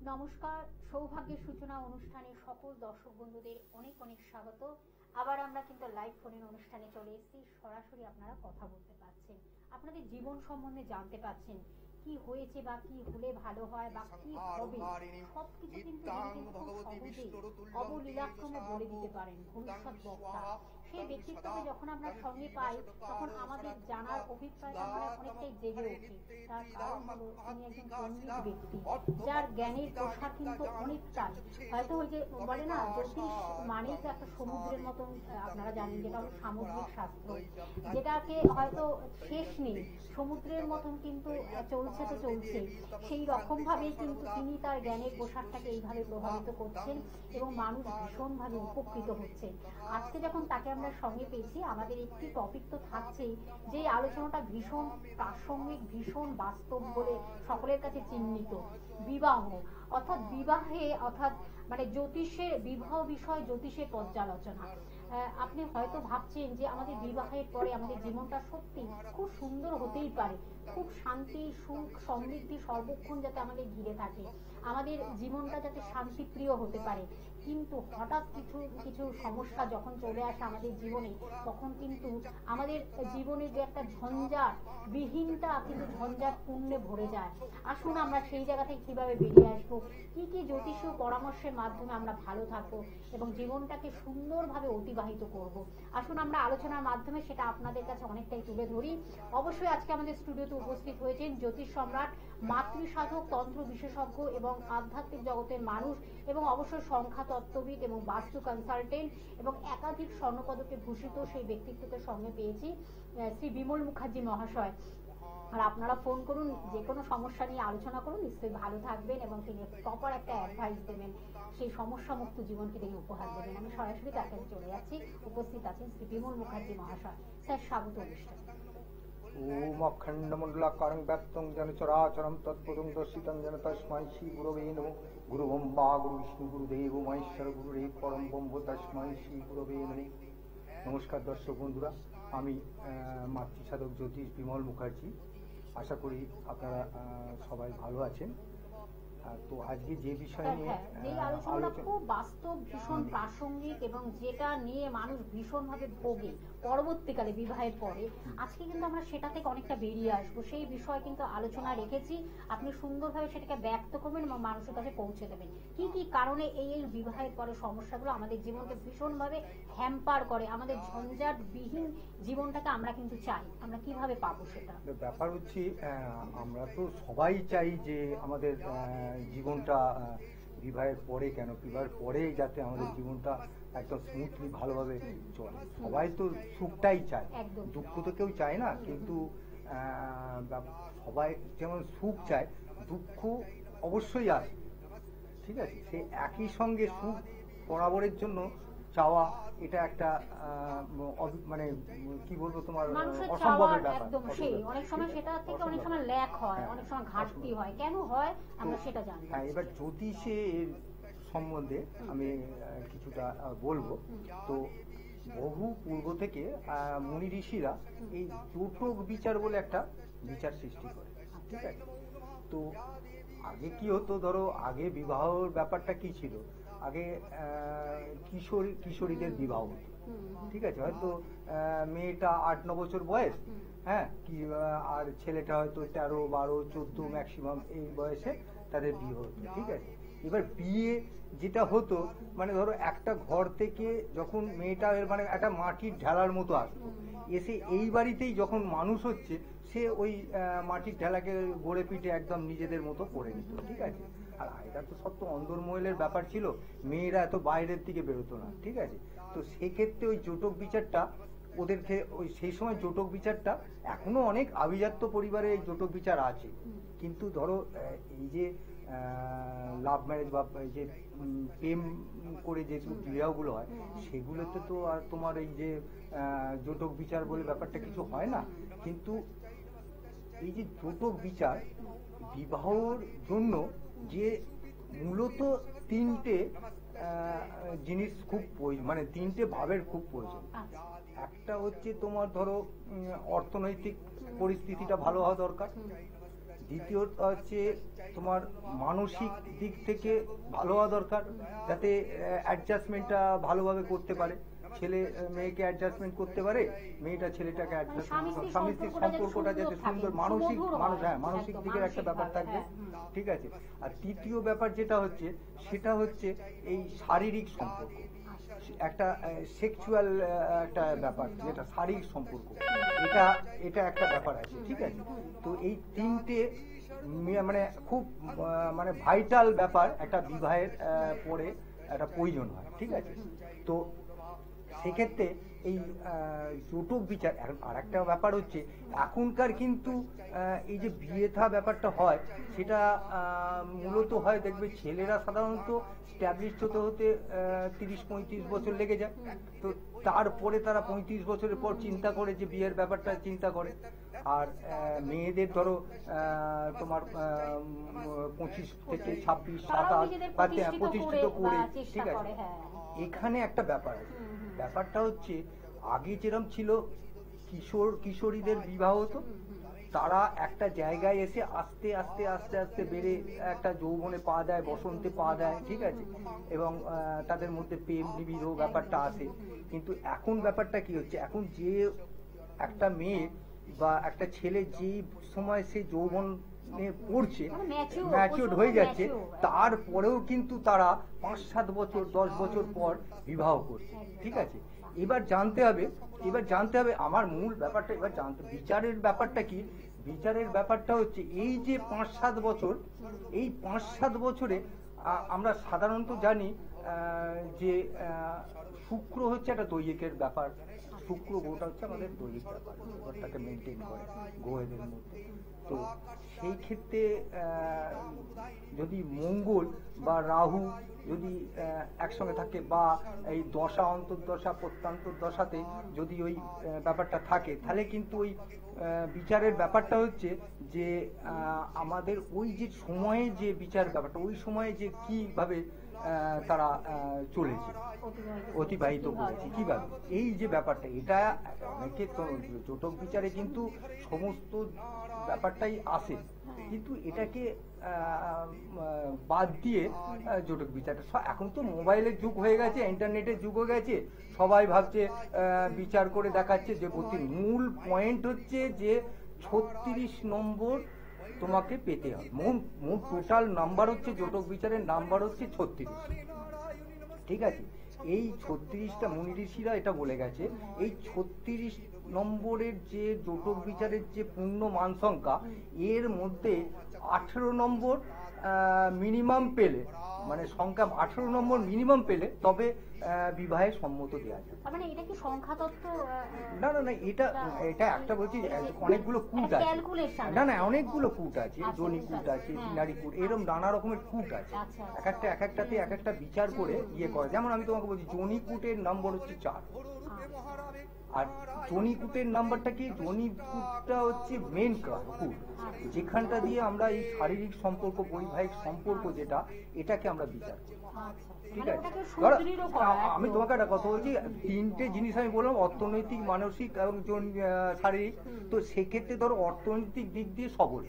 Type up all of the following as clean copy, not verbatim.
নমস্কার, সৌভাগ্যের সূচনা অনুষ্ঠানে সকল দর্শক বন্ধুদের অনেক অনেক স্বাগত। আবার আমরা কিন্তু লাইভ ফোনের অনুষ্ঠানে চলে এসেছি। সরাসরি আপনারা কথা বলতে পারছেন, আপনাদের জীবন সম্বন্ধে জানতে পারছেন, কি হয়েছে বা কি হলে ভালো হয় বা কি হবে, সবকিছু কিন্তু সহজে অবলীলাক্রমে বলে দিতে পারেন ভবিষ্যৎ বক্তা। সেই ব্যক্তিত্বকে যখন আমরা সঙ্গে পাই তখন আমাদের জানার অভিপ্রায়টা অনেকটাই জেগে ওঠে। তার কারণ হলো তিনি একজন পণ্ডিত ব্যক্তি, যার জ্ঞানের প্রসার কিন্তু অনেকটাই। হয়তো ওই যে বলে না, জ্যোতিষ মানেই তো একটা সমুদ্রের মতন, আপনারা জানেন যেটা হলো সামুদ্রিক শাস্ত্র, যেটাকে হয়তো শেষ নেই, সমুদ্রের মতন কিন্তু চলছে তো চলছে। সেই রকম ভাবেই কিন্তু তিনি তার জ্ঞানের প্রসারটাকে এইভাবে প্রভাবিত করছেন এবং মানুষ ভীষণভাবে উপকৃত হচ্ছে। আজকে যখন তাকে আমরা সঙ্গে পেয়েছি, আমাদের একটি টপিক তো থাকছেই, যে আলোচনাটা ভীষণ প্রাসঙ্গিক, ভীষণ বাস্তব বলে সকলের কাছে চিহ্নিত। বিবাহ অর্থাৎ বিবাহে অর্থাৎ মানে জ্যোতিষের বিবাহ বিষয়, জ্যোতিষের পর্যালোচনা। আপনি হয়তো ভাবছেন যে আমাদের বিবাহের পরে আমাদের জীবনটা সত্যি খুব সুন্দর হতেই পারে, খুব শান্তি, সুখ, সমৃদ্ধি সর্বক্ষণ যাতে আমাদের ঘিরে থাকে, আমাদের জীবনটা যাতে শান্তিপ্রিয় হতে পারে। কিন্তু হঠাৎ কিছু কিছু সমস্যা যখন চলে আসে আমাদের জীবনে, তখন কিন্তু আমাদের জীবনের যে একটা ঝঞ্ঝাট, বিহীনটা কিন্তু ঝঞ্ঝাট পূর্ণে ভরে যায়। আসুন আমরা সেই জায়গা থেকে কিভাবে বেরিয়ে আসবো, কি কি জ্যোতিষীয় পরামর্শের মাধ্যমে আমরা ভালো থাকবো এবং জীবনটাকে সুন্দরভাবে অতিবাহিত করব। আসুন আমরা আলোচনার মাধ্যমে সেটা আপনাদের কাছে অনেকটাই তুলে ধরি। অবশ্যই আজকে আমাদের স্টুডিওতে উপস্থিত হয়েছেন জ্যোতিষ সম্রাট, মাতৃ সাধক, তন্ত্র বিশেষজ্ঞ এবং আধ্যাত্মিক জগতের মানুষ এবং অবশ্যই সংখ্যা তত্ত্ববিদ এবং বাস্তু কনসালটেন্ট এবং একাধিক স্বর্ণপদকে ভূষিত সেই ব্যক্তিত্বকে সঙ্গে পেয়েছি, শ্রী বিমল মুখার্জি মহাশয়। আর আপনারা ফোন করুন, যে কোনো সমস্যা নিয়ে আলোচনা করুন, নিশ্চয়ই ভালো থাকবেন এবং তিনি প্রপার একটা অ্যাডভাইস দেবেন, সেই সমস্যা মুক্ত জীবনকে তিনি উপহার দেবেন। আমি সরাসরি তার কাছে চলে যাচ্ছি। উপস্থিত আছেন শ্রী বিমল মুখার্জি মহাশয়, স্যার স্বাগত অনুষ্ঠানে। ওম অখণ্ডমণ্ডলাকারং ব্যক্তং যেন চরাচরম তৎপদং দর্শিতং যেন তস্मै শ্রী গুরবে নমঃ। গুরু ব্রহ্মা গুরু বিষ্ণু গুরুদেব মহেশ্বর গুরুদেব পরম ব্রহ্ম তস্मै শ্রী গুরবে নমঃ। নমস্কার দর্শক বন্ধুরা, আমি মাতৃ সাধক জ্যোতিষ বিমল মুখার্জি। আশা করি আপনারা সবাই ভালো আছেন। তো আজকে যে বিষয় নিয়ে আলোচনা খুব বাস্তব, ভীষণ প্রাসঙ্গিক এবং যেটা নিয়ে মানুষ ভীষণভাবে ভোগে পরবর্তীকালে বিবাহের পরে, আজকে কিন্তু আমরা সেটা থেকে অনেকটা বেরিয়ে আসবো, সেই বিষয়ে কিন্তু আলোচনা রেখেছি। আপনি সুন্দরভাবে সেটাকে ব্যক্ত করবেন এবং মানুষের কাছে পৌঁছে দেবেন কি কি কারণে এই এই বিবাহের পরে সমস্যাগুলো আমাদের জীবনকে ভীষণভাবে হ্যাম্পার করে, আমাদের ঝঞ্ঝাট বিহীন জীবনটাকে আমরা কিন্তু চাই, আমরা কিভাবে পাবো সেটা। ব্যাপার হচ্ছে আমরা তো সবাই চাই যে আমাদের জীবনটা বিবাহের পরে, কেন বিবাহের পরে যাতে আমাদের জীবনটা একদম স্মুথলি ভালোভাবে চলে। সবাই তো সুখটাই চায়, দুঃখ তো কেউ চায় না। কিন্তু সবাই যেমন সুখ চায়, দুঃখ অবশ্যই আসে, ঠিক আছে। সে একই সঙ্গে সুখ বরাবরের জন্য চাওয়া, এটা একটা মানে কি বলবো, তোমার অসম্ভবের ব্যাপার। অনেক সময় সেটা থেকে অনেক সময় ল্যাক হয়, অনেক সময় ঘাটতি হয়, কেন হয় আমরা সেটা জানি। হ্যাঁ, এবার জ্যোতিষের সম্বন্ধে আমি কিছুটা বলবো। তো বহু পূর্ব থেকে মুনি ঋষিরা এই জোটক বিচার বলে একটা বিচার সৃষ্টি করে, ঠিক আছে। তো আগে কি হতো, ধরো আগে বিবাহের ব্যাপারটা কি ছিল, আগে কিশোরীদের বিবাহ হতো, ঠিক আছে। হয়তো মেয়েটা 8-9 বছর বয়স, হ্যাঁ, কি আর ছেলেটা হয়তো 13, 12, 14 ম্যাক্সিমাম এই বয়সে তাদের বিয়ে হতো, ঠিক আছে। এবার বিয়ে যেটা হতো, মানে ধরো একটা ঘর থেকে যখন মেয়েটা মানে একটা মাটির ঢেলার মতো আসতো, এসে এই বাড়িতেই যখন মানুষ হচ্ছে, সে ওই মাটির ঢেলাকে গড়ে পিঠে একদম নিজেদের মতো করে নিত, ঠিক আছে। আর এটা তো সব তো অন্দরমহলের ব্যাপার ছিল, মেয়েরা এত বাইরের দিকে বেরোতো না, ঠিক আছে। তো সেক্ষেত্রে ওই জোটক বিচারটা ওদেরকে, ওই সেই সময় জোটক বিচারটা, এখনো অনেক আভিজাত্য পরিবারে এই জোটক বিচার আছে। কিন্তু ধরো এই যে লাভ ম্যারেজ বা এই যে প্রেম করে যে বিবাহগুলো হয়, সেগুলোতে তো আর তোমার এই যে জোটক বিচার বলে ব্যাপারটা কিছু হয় না। কিন্তু এই যে জোটক বিচার বিবাহর জন্য যে মূলত তিনটে জিনিস খুব মানে তিনটে ভাবের খুব প্রয়োজন। একটা হচ্ছে তোমার ধরো অর্থনৈতিক পরিস্থিতিটা ভালো হওয়া দরকার, দ্বিতীয়ত হচ্ছে তোমার মানসিক দিক থেকে ভালো হওয়া দরকার, যাতে অ্যাডজাস্টমেন্টটা ভালোভাবে করতে পারে। ছেলে মেয়েকে অ্যাডজাস্টমেন্ট করতে পারে, মেয়েটা ছেলেটাকে স্বামী স্ত্রীর সম্পর্কটা যাতে সুন্দর মানসিক মানসিক দিকের একটা ব্যাপার থাকবে, ঠিক আছে। আর তৃতীয় ব্যাপার যেটা হচ্ছে সেটা হচ্ছে এই শারীরিক সম্পর্ক, একটা সেক্সুয়াল একটা ব্যাপার, যেটা শারীরিক সম্পর্ক, এটা একটা ব্যাপার আছে, ঠিক আছে। তো এই তিনটে মানে খুব মানে ভাইটাল ব্যাপার একটা বিবাহের পরে একটা প্রয়োজন হয়, ঠিক আছে। তো সেক্ষেত্রে এই যৌতুক বিচার। আর একটা ব্যাপার হচ্ছে এখনকার কিন্তু এই যে বিয়ে থা ব্যাপারটা হয়, সেটা মূলত হয় দেখবে ছেলেরা সাধারণত স্ট্যাবলিশড হতে হতে 30-35 বছর লেগে যায়। তো তারপরে তারা 35 বছরের পর চিন্তা করে যে বিয়ের ব্যাপারটা চিন্তা করে। আর মেয়েদের ধরো তোমার 25 থেকে 26, 27 প্রতিষ্ঠিত করে, ঠিক আছে। এখানে একটা ব্যাপার আছে, ব্যাপারটা হচ্ছে আগে যেরকম ছিল কিশোরীদের বিবাহ হতো, তারা একটা জায়গায় এসে আস্তে আস্তে আস্তে আস্তে বেড়ে একটা যৌবনে পা দেয়, বসন্তে পা দেয়, ঠিক আছে, এবং তাদের মধ্যে প্রেম নিবিড় ব্যাপারটা আসে। কিন্তু এখন ব্যাপারটা কি হচ্ছে, এখন যে একটা মেয়ে বা একটা ছেলে যে সময় সে যৌবন পড়ছে, ম্যাচিউরড হয়ে যাচ্ছে, তারপরেও কিন্তু তারা 5-7 বছর 10 বছর পর বিবাহ করছে, ঠিক আছে। এবার জানতে হবে আমার মূল ব্যাপারটা, এবার বিচারের ব্যাপারটা কি। বিচারের ব্যাপারটা হচ্ছে এই যে 5-7 বছর, এই 5-7 বছরে আমরা সাধারণত জানি যে শুক্র হচ্ছে একটা দৈহিকের ব্যাপার, শুক্র গ্রহটা হচ্ছে আমাদের দৈহিক ব্যাপার, ওটাকে মেনটেন করে গ্রহদের মধ্যে। তো সেই ক্ষেত্রে যদি মঙ্গল বা রাহু যদি একসঙ্গে থাকে, বা এই দশা অন্তর্দশা প্রত্যান্তর দশাতে যদি ওই ব্যাপারটা থাকে, তাহলে কিন্তু ওই বিচারের ব্যাপারটা হচ্ছে যে আমাদের ওই যে সময়ে যে বিচার ব্যাপারটা, ওই সময়ে যে কিভাবে তারা চলেছে, অতিবাহিত করেছে কিভাবে, এই যে ব্যাপারটা, এটা অনেকে যৌতুক বিচারে কিন্তু সমস্ত ব্যাপারটাই আসে, কিন্তু এটাকে বাদ দিয়ে যৌতুক বিচারটা, এখন তো মোবাইলের যুগ হয়ে গেছে, ইন্টারনেটের যুগ হয়ে গেছে, সবাই ভাবছে বিচার করে দেখাচ্ছে যে মূল পয়েন্ট হচ্ছে যে 36 নম্বর তোমাকে পেতে হবে। মোট টোটাল নাম্বার হচ্ছে যৌতুক বিচারের নাম্বার হচ্ছে 36, ঠিক আছে। এই 36টা মুনি ঋষিরা এটা বলে গেছে, এই 36 নম্বরের যে যৌতুক বিচারের যে পূর্ণ মান সংখ্যা, এর মধ্যে 18 নম্বর মিনিমাম পেলে, মানে সংখ্যা 18 নম্বর মিনিমাম পেলে তবে বিবাহে সম্মত দেওয়া যায়। মানে এটা কি সংখ্যা তত্ত্ব? না, এটা একটা বলছি, অনেকগুলো কূট আছে, না অনেকগুলো কূট আছে, জনি কূট আছে, তিনারি কূট, এরকম নানা রকমের কূট আছে, এক একটাতে এক একটা বিচার করে ইয়ে করে। যেমন আমি তোমাকে বলছি, জনি কূটের নম্বর হচ্ছে 4, আর জনিকুটের নাম্বারটা কি, জনিকুটটা হচ্ছে মেন কূট, যেখানটা দিয়ে আমরা এই শারীরিক সম্পর্ক, বৈবাহিক সম্পর্ক যেটা, এটাকে আমরা বিচার করি, ঠিক আছে। আমি তোমাকে একটা কথা বলছি, 3টে জিনিস আমি বললাম, অর্থনৈতিক, মানসিক এবং শারীরিক। তো সেক্ষেত্রে ধরো অর্থনৈতিক দিক দিয়ে সবল,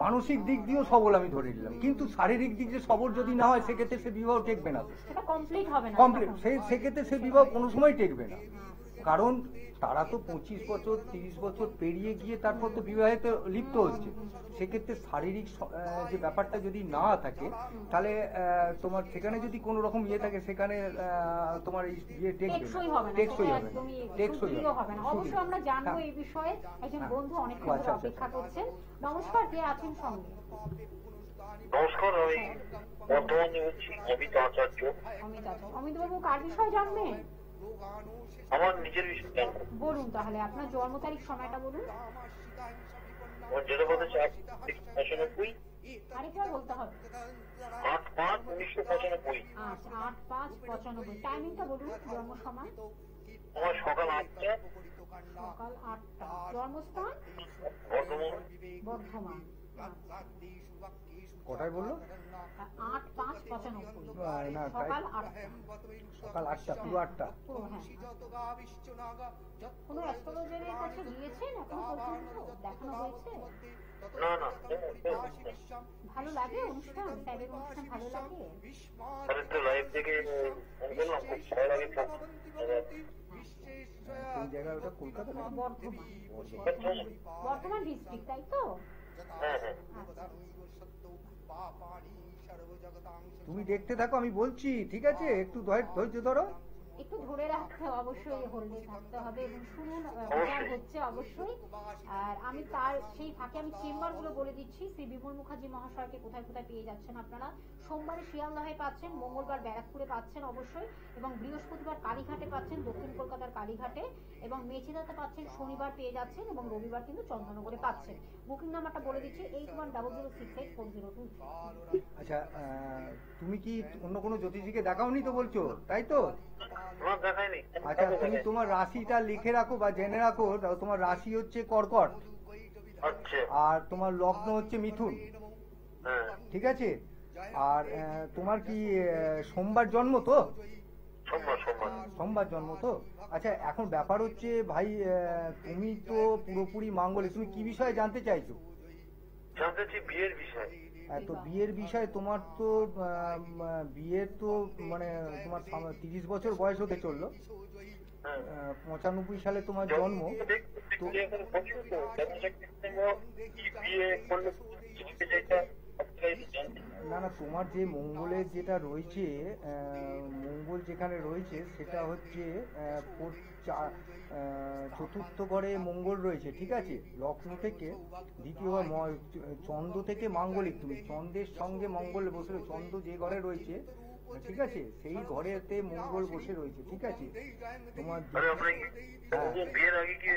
মানসিক দিক দিয়েও সবল আমি ধরে নিলাম, কিন্তু শারীরিক দিক দিয়ে সবল যদি না হয়, সেক্ষেত্রে সে বিবাহ টেকবে না, কমপ্লিট, সেক্ষেত্রে সে বিবাহ কোনো সময় টেকবে না। কারণ তারা তো 25 বছর 30 বছর পেরিয়ে গিয়ে তারপর তো বিবাহেতে লিপ্ত হচ্ছে। সেক্ষেত্রে শারীরিক যে ব্যাপারটা যদি না থাকে, তাহলে তোমার সেখানে যদি কোনো রকম ইয়ে থাকে, সেখানে তোমার এই ইয়ে টেকসই হবে না। অবশ্যই আমরা জানবো এই বিষয়ে, একজন বন্ধু অনেক অপেক্ষা করছেন। নমস্কার, কে আছেন সঙ্গে? নমস্কার, আমি বর্ধমানে বলছি, অমিত আচার্য। অমিত বাবু, কার বিষয় জানবেন? আমার নিজের বিষয় জানবো। বলুন তাহলে, আপনার জন্ম তারিখ, সময়টা বলুন। আমার যেটা বলতে 8-5-95। আরেকবার বলতে হবে। 8-5-1995। আচ্ছা, 8-5-95। টাইমিংটা বলুন, জন্ম সময়। আমার সকাল 8টা। সকাল 8টা। জন্মস্থান? বর্ধমান। কোথায় বললো? 8-5-95। 95 না, সকাল 8টা। সকাল 8টা, পুরো 8টা। পুরো, হ্যাঁ। কোনো অ্যাস্ট্রোলজারের কাছে গিয়েছেন এখন পর্যন্ত? দেখানো হয়েছে? না না ভালো লাগে অনুষ্ঠান? স্যারের অনুষ্ঠান ভালো লাগে? তাহলে তো লাইভ থেকে বললাম খুব ভালো লাগে খুব। কোন জায়গায় ওটা? কলকাতা না? বর্ধমান ডিস্ট্রিক্ট, তাই তো? হ্যাঁ হ্যাঁ আচ্ছা। তুমি দেখতে থাকো, আমি বলছি, ঠিক আছে? একটু ধৈর্য ধরো। একটু ধরে রাখতে হবে, অবশ্যই হোল্ডে থাকতে হবে এবং শুনুন বিচার হচ্ছে অবশ্যই। আর আমি তার সেই ফাঁকে আমি চেম্বারগুলো বলে দিচ্ছি। শ্রী বিমল মুখার্জি মহাশয়কে কোথায় কোথায় পেয়ে যাচ্ছেন আপনারা? সোমবারে শিয়ালদহে পাচ্ছেন, মঙ্গলবার ব্যারাকপুরে পাচ্ছেন অবশ্যই, এবং বৃহস্পতিবার কালীঘাটে পাচ্ছেন, দক্ষিণ কলকাতার কালীঘাটে, এবং মেচিদাতে পাচ্ছেন শনিবার পেয়ে যাচ্ছেন, এবং রবিবার কিন্তু চন্দননগরে পাচ্ছেন। বুকিং নাম্বারটা বলে দিচ্ছি 8100684023। আচ্ছা, তুমি কি অন্য কোনো জ্যোতিষীকে দেখাওনি তো বলছো, তাই তো? তোমার দেখায়নি? আচ্ছা, তুমি তোমার রাশিটা লিখে রাখো বা জেনে রাখো। তোমার রাশি হচ্ছে কর্কট, আচ্ছা আর তোমার লগ্ন হচ্ছে মিথুন, হ্যাঁ ঠিক আছে? আর তোমার কি সোমবার জন্ম তো? সোমবার সোমবার সোমবার জন্ম তো? আচ্ছা, এখন ব্যাপার হচ্ছে ভাই, তুমি তো পুরোপুরি মাঙ্গলিক। তুমি কি বিষয়ে জানতে চাইছো? জানতে চাই বিয়ের বিষয়। তো বিয়ের বিষয়ে তোমার তো বিয়ের তো মানে তোমার 30 বছর বয়স হতে চললো। হ্যাঁ 95 সালে তোমার জন্ম। তো না না, তোমার যে মঙ্গলের যেটা রয়েছে, মঙ্গল যেখানে রয়েছে সেটা হচ্ছে চতুর্থ ঘরে মঙ্গল রয়েছে, ঠিক আছে? লগ্ন থেকে দ্বিতীয় চন্দ্র থেকে মাঙ্গলিক। তুমি চন্দ্রের সঙ্গে মঙ্গল বসে, চন্দ্র যে ঘরে রয়েছে, ঠিক আছে, সেই ঘরেতে মঙ্গল বসে রয়েছে, ঠিক আছে? তোমার বিয়ের আগে কি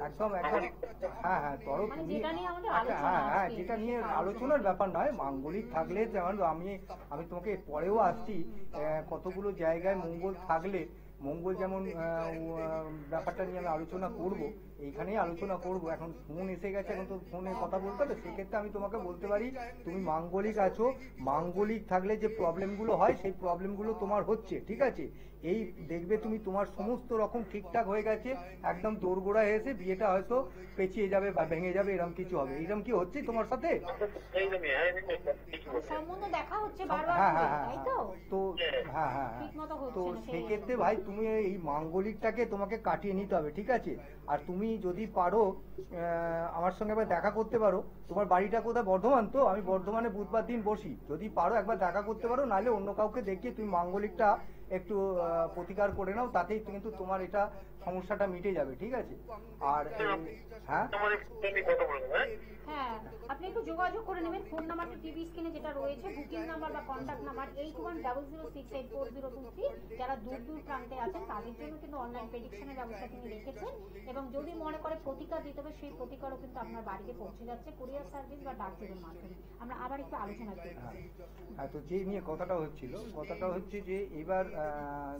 একদম একদম, হ্যাঁ হ্যাঁ, ধরো মানে তুমি, যেটা নিয়ে আমাদের আচ্ছা, আলোচনা হ্যাঁ হ্যাঁ, আজকে। যেটা নিয়ে আলোচনার ব্যাপার নয়, মাঙ্গলিক থাকলে যেমন আমি তোমাকে পরেও আসছি, কতগুলো জায়গায় মঙ্গল থাকলে, মঙ্গল যেমন ব্যাপারটা নিয়ে আমি আলোচনা করব, এইখানেই আলোচনা করব। এখন ফোন এসে গেছে, এখন তো ফোনে কথা বলতে হবে। সেক্ষেত্রে আমি তোমাকে বলতে পারি তুমি মাঙ্গলিক আছো। মাঙ্গলিক থাকলে যে প্রবলেমগুলো হয় সেই প্রবলেমগুলো তোমার হচ্ছে, ঠিক আছে? এই দেখবে তুমি তোমার সমস্ত রকম ঠিকঠাক হয়ে গেছে, একদম দোরগোড়ায় এসে বিয়েটা হয়তো পেঁচিয়ে যাবে বা ভেঙে যাবে, এরকম কিছু হবে। এরকম কি হচ্ছে তোমার সাথে? সম্বন্ধ দেখা হচ্ছে বারবার হ্যাঁ করে, হ্যাঁ তাই তো? তো হ্যাঁ হ্যাঁ, ঠিকমতো হচ্ছে তো না, সেই সেক্ষেত্রে ভাই তুমি এই মাঙ্গলিকটাকে তোমাকে কাটিয়ে নিতে হবে, ঠিক আছে? আর তুমি যদি পারো আমার সঙ্গে একবার দেখা করতে পারো। তোমার বাড়িটা কোথায়? বর্ধমান তো? আমি বর্ধমানে বুধবার দিন বসি। যদি পারো একবার দেখা করতে পারো, নাহলে অন্য কাউকে দেখিয়ে তুমি মাঙ্গলিকটা একটু প্রতিকার করে নাও, তাতেই কিন্তু তোমার এটা সমস্যাটা মিটে যাবে, ঠিক আছে? আর হ্যাঁ হ্যাঁ, আপনি একটু যোগাযোগ করে নেবেন। ফোন নাম্বারটা টিভি স্ক্রিনে যেটা রয়েছে, বুকিং নাম্বার বা কন্ট্যাক্ট নাম্বার 8100684023। যারা দূর দূর প্রান্তে আছেন তাদের জন্য কিন্তু অনলাইন প্রেডিকশনের ব্যবস্থা তিনি রেখেছেন, এবং যদি মনে করে প্রতিকার দিতে হবে, সেই প্রতিকারও কিন্তু আপনার বাড়িতে পৌঁছে যাচ্ছে কুরিয়ার সার্ভিস বা ডাকযোগের মাধ্যমে। আমরা আবার একটু আলোচনা করি। হ্যাঁ, তো যে নিয়ে কথাটা হচ্ছিল, কথাটা হচ্ছে যে এবার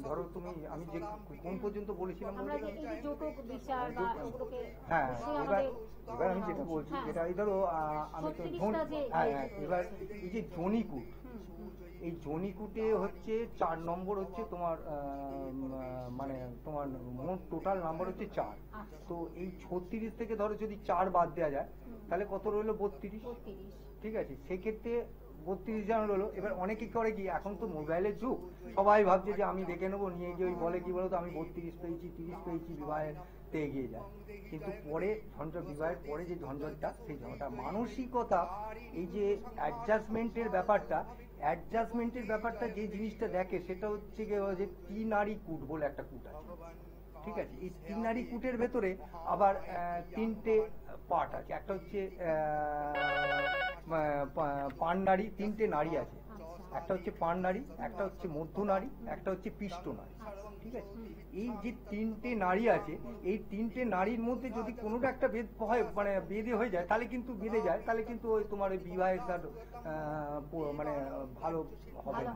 ধরো তুমি, আমি যে কোন পর্যন্ত বলেছিলাম আমরা যে এই যে যৌতুক বিচার বা ওগুলোকে হ্যাঁ, অবশ্যই এবার আমাদের আমি যেটা বলছি, হ্যাঁ, যেটা এই ধরো আমি তো 36টা যে- হ্যাঁ হ্যাঁ, এবার এই যে জনিকুট, হুম, হুম। এই জনিকুটে হচ্ছে 4 নম্বর হচ্ছে তোমার মানে তোমার মোট টোটাল নাম্বার হচ্ছে 4। আচ্ছা। তো এই 36 থেকে ধরো যদি 4 বাদ দেওয়া যায়, তাহলে কত রইলো? 32, 32। ঠিক আছে? সেক্ষেত্রে 32 জন হলো। এবার অনেকে করে কি, এখন তো মোবাইলের যুগ, সবাই ভাবছে যে আমি দেখে নেবো, নিয়ে গিয়ে ওই বলে কি বলতো, আমি 32 পেয়েছি, 30 পেয়েছি, বিবাহেতে এগিয়ে যায়। কিন্তু পরে বিবাহের পরে যে ঝঞ্ঝটটা, সেই ঝঞ্ঝটটা মানসিকতা, এই যে অ্যাডজাস্টমেন্টের ব্যাপারটা যে জিনিসটা দেখে, সেটা হচ্ছে যে তিনারি কূট বলে একটা কূট আছে, ঠিক আছে? এই তিনারি কূটের ভেতরে আবার 3টে পার্ট আছে। একটা হচ্ছে পান নারী, 3টে নারী আছে। একটা হচ্ছে পান নারী, একটা হচ্ছে মধ্য নারী, একটা হচ্ছে পৃষ্ঠ নারী, ঠিক আছে? এই যে 3টে নারী আছে, এই 3টে নারীর মধ্যে যদি কোনোটা একটা ভেদ হয়, মানে বেদে হয়ে যায়, তাহলে কিন্তু বেঁধে যায়, তাহলে কিন্তু ওই তোমার ওই বিবাহের মানে ভালো হবে না,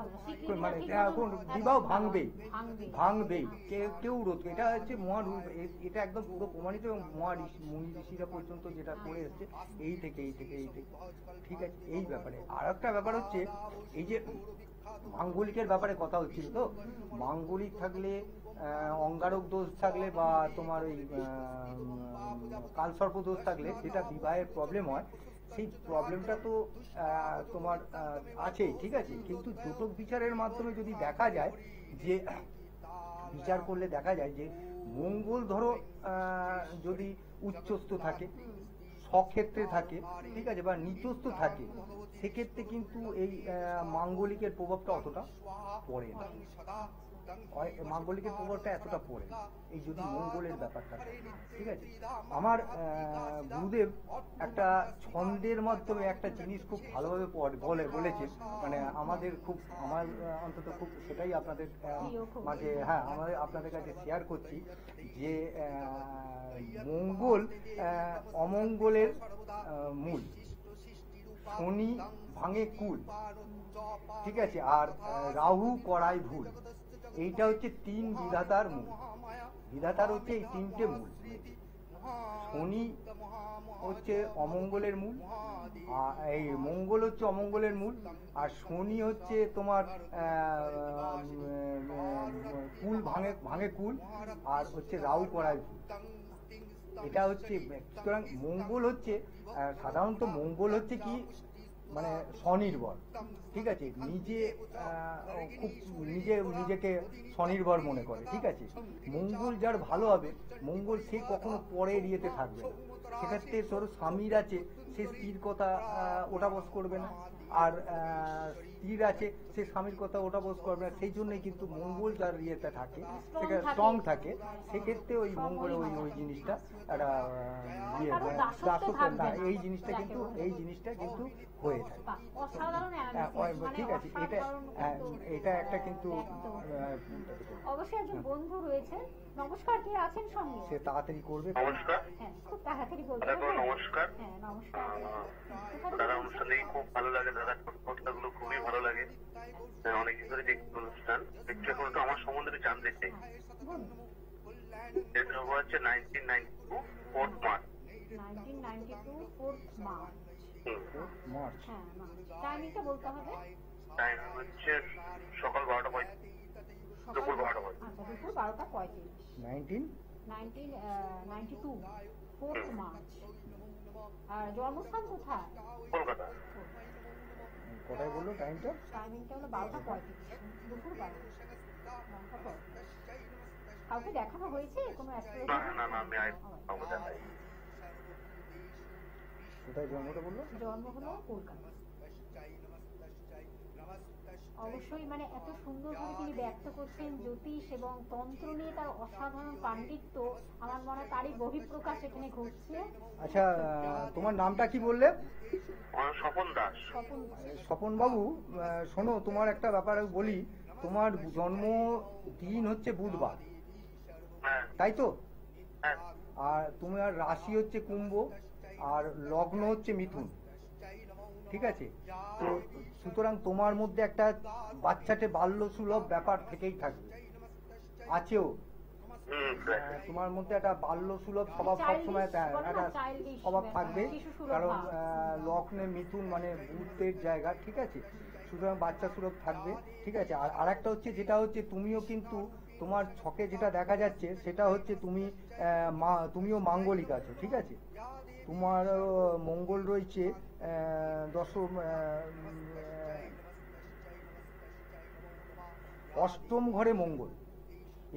মানে এখন বিবাহ ভাঙবেই, কেউ রোধ। এটা হচ্ছে এটা একদম পুরো প্রমাণিত, এবং মুনি ঋষিরা পর্যন্ত যেটা করে এসছে এই থেকে, ঠিক আছে? এই ব্যাপারে আর একটা ব্যাপার হচ্ছে, এই যে মাঙ্গলিকের ব্যাপারে কথা হচ্ছিল তো, মাঙ্গলিক থাকলে অঙ্গারক দোষ থাকলে বা তোমার ওই কালসর্প দোষ থাকলে যেটা বিবাহের প্রবলেম হয়, সেই প্রবলেমটা তো তোমার আছেই, ঠিক আছে। কিন্তু জোটক বিচারের মাধ্যমে যদি দেখা যায় যে বিচার করলে দেখা যায় যে মঙ্গল ধরো যদি উচ্চস্থ থাকে, স্বক্ষেত্রে থাকে, ঠিক আছে, বা নিচস্থ থাকে, সেক্ষেত্রে কিন্তু এই মাঙ্গলিকের প্রভাবটা অতটা পড়ে না, মাঙ্গলিকের প্রভাবটা এতটা পড়ে না এই যদি মঙ্গলের ব্যাপারটা থাকে, ঠিক আছে। আমার গুরুদেব একটা ছন্দের মাধ্যমে একটা জিনিস খুব ভালোভাবে বলেছে, মানে আমাদের খুব, আমার অন্তত খুব সেটাই আপনাদের মাঝে, হ্যাঁ, আমাদের আপনাদের কাছে শেয়ার করছি যে মঙ্গল অমঙ্গলের মূল, শনি ভাঙে কুল, ঠিক আছে, আর রাহু করায় ভুল। এইটা হচ্ছে তিন বিধাতার মূল, বিধাতার হচ্ছে এই তিনটে মূল। শনি হচ্ছে অমঙ্গলের মূল, এই মঙ্গল হচ্ছে অমঙ্গলের মূল, আর শনি হচ্ছে তোমার কুল ভাঙে কুল, আর হচ্ছে রাহু করায় ভুল। এটা হচ্ছে, সুতরাং মঙ্গল হচ্ছে সাধারণত মঙ্গল হচ্ছে কি মানে স্বনির্ভর, ঠিক আছে, নিজে খুব নিজেকে স্বনির্ভর মনে করে, ঠিক আছে। মঙ্গল যার ভালো হবে, মঙ্গল সে কখনো পরের ইয়েতে থাকবে না, সেক্ষেত্রে তোর স্বামীর আছে সে স্ত্রীর কথা ওটা বস করবে না, আর স্ত্রীর আছে সে স্বামীর কথা ওটা বস করবে না। সেই জন্যই কিন্তু মঙ্গল যার ইয়েতে থাকে, সেখানে স্ট্রং থাকে, সেক্ষেত্রে ওই মঙ্গলে ওই জিনিসটা একটা ইয়ে দাসত্বের না, এই জিনিসটা কিন্তু হয়ে থাকে, ঠিক আছে। এটা একটা কিন্তু অবশ্যই একজন বন্ধু রয়েছে। নমস্কার, কে আছেন সঙ্গে? সে তাড়াতাড়ি করবে। নমস্কার। হ্যাঁ, খুব তাড়াতাড়ি বলবেন। নমস্কার। হ্যাঁ, নমস্কার। দাদা অনুষ্ঠান দেখে খুব ভালো লাগে, দাদা কথাগুলো খুবই ভালো লাগে, অনেকদিন ধরে দেখছি অনুষ্ঠান। একটু এখন তো আমার সম্বন্ধে জানতে চাই। ডেট অফ বার্থ হচ্ছে 1992 4th March। 1992 4th March। March. হ্যাঁ, টাইমিংটা বলতে হবে। টাইম হচ্ছে সকাল 12:35, দুপুর 12:35। আচ্ছা, দুপুর 12:35। 1992 4th March। আর জন্মস্থান কোথায়? কলকাতা। কোথায় বললো টাইমটা? টাইমিংটা হলো 12:35, দুপুর 12টা। কাউকে দেখানো হয়েছে কোনো অ্যাস্ট্রোলজার? না, আমি কাউকে দেখাই। কোথায় জন্মটা বললো? জন্ম হলো কলকাতা। অবশ্যই মানে এত সুন্দরভাবে তিনি ব্যক্ত করছেন জ্যোতিষ এবং তন্ত্র নিয়ে তার অসাধারণ পাণ্ডিত্য, আমার মনে হয় তারই বহিঃপ্রকাশ এখানে ঘটছে। আচ্ছা, তোমার নামটা কি বললে? স্বপন দাস। স্বপন বাবু, শোনো, তোমার একটা ব্যাপারে বলি, তোমার জন্মদিন হচ্ছে বুধবার, তাই তো? আর তোমার রাশি হচ্ছে কুম্ভ, আর লগ্ন হচ্ছে মিথুন, ঠিক আছে। তো সুতরাং তোমার মধ্যে একটা বাচ্চাটে বাল্য সুলভ ব্যাপার থেকেই থাকবে, আছেও তোমার মধ্যে একটা বাল্য সুলভ স্বভাব, সবসময় একটা স্বভাব থাকবে, কারণ লগ্নে মিথুন মানে বুদ্ধের জায়গা, ঠিক আছে। সুতরাং বাচ্চা সুলভ থাকবে, ঠিক আছে। আর আরেকটা হচ্ছে, যেটা হচ্ছে তুমিও কিন্তু তোমার ছকে যেটা দেখা যাচ্ছে সেটা হচ্ছে তুমিও মাঙ্গলিক আছো, ঠিক আছে। তোমার মঙ্গল রয়েছে অষ্টম ঘরে মঙ্গল,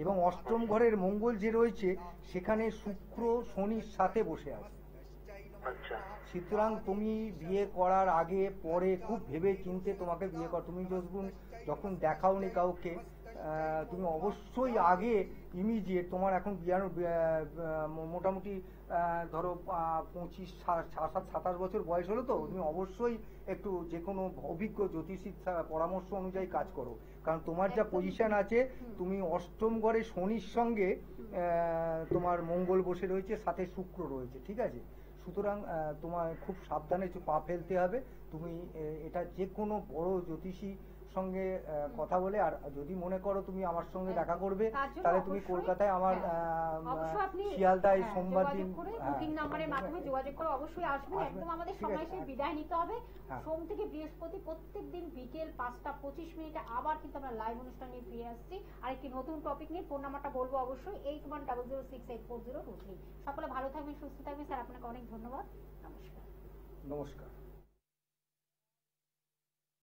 এবং অষ্টম ঘরের মঙ্গল যে রয়েছে সেখানে শুক্র শনির সাথে বসে আছে। সুতরাং তুমি বিয়ে করার আগে পরে খুব ভেবে চিনতে তোমাকে বিয়ে কর। তুমি যখন দেখাওনি কাউকে, তুমি অবশ্যই আগে ইমিডিয়েট, তোমার এখন বিয়ার মোটামুটি ধরো 25-27 বছর বয়স হলো, তো তুমি অবশ্যই একটু যে কোনো অভিজ্ঞ জ্যোতিষীর পরামর্শ অনুযায়ী কাজ করো, কারণ তোমার যা পজিশন আছে, তুমি অষ্টম ঘরে শনির সঙ্গে তোমার মঙ্গল বসে রয়েছে, সাথে শুক্র রয়েছে, ঠিক আছে। সুতরাং তোমার খুব সাবধানে পা ফেলতে হবে। তুমি এটা যে কোনো বড় জ্যোতিষী সঙ্গে কথা বলে, আর যদি মনে করো তুমি আমার সঙ্গে দেখা করবে তার জন্য তাহলে তুমি অবশ্যই, কলকাতায় আমার অবশ্যই আপনি শিয়ালদায় সোমবার দিন যোগাযোগ করে বুকিং নাম্বারের মাধ্যমে যোগাযোগ করে অবশ্যই আসবেন। আসবেন। একদম আমাদের ঠিক আছে। সময় শেষে বিদায় নিতে হবে। হ্যাঁ। সোম থেকে বৃহস্পতি প্রত্যেকদিন বিকেল 5:25 আবার কিন্তু আমরা লাইভ অনুষ্ঠান নিয়ে ফিরে আসছি আরেকটি নতুন টপিক নিয়ে। ফোন নাম্বারটা বলবো অবশ্যই 8100684023। সকলে ভালো থাকবেন, সুস্থ থাকবেন। স্যার আপনাকে অনেক ধন্যবাদ। নমস্কার। নমস্কার।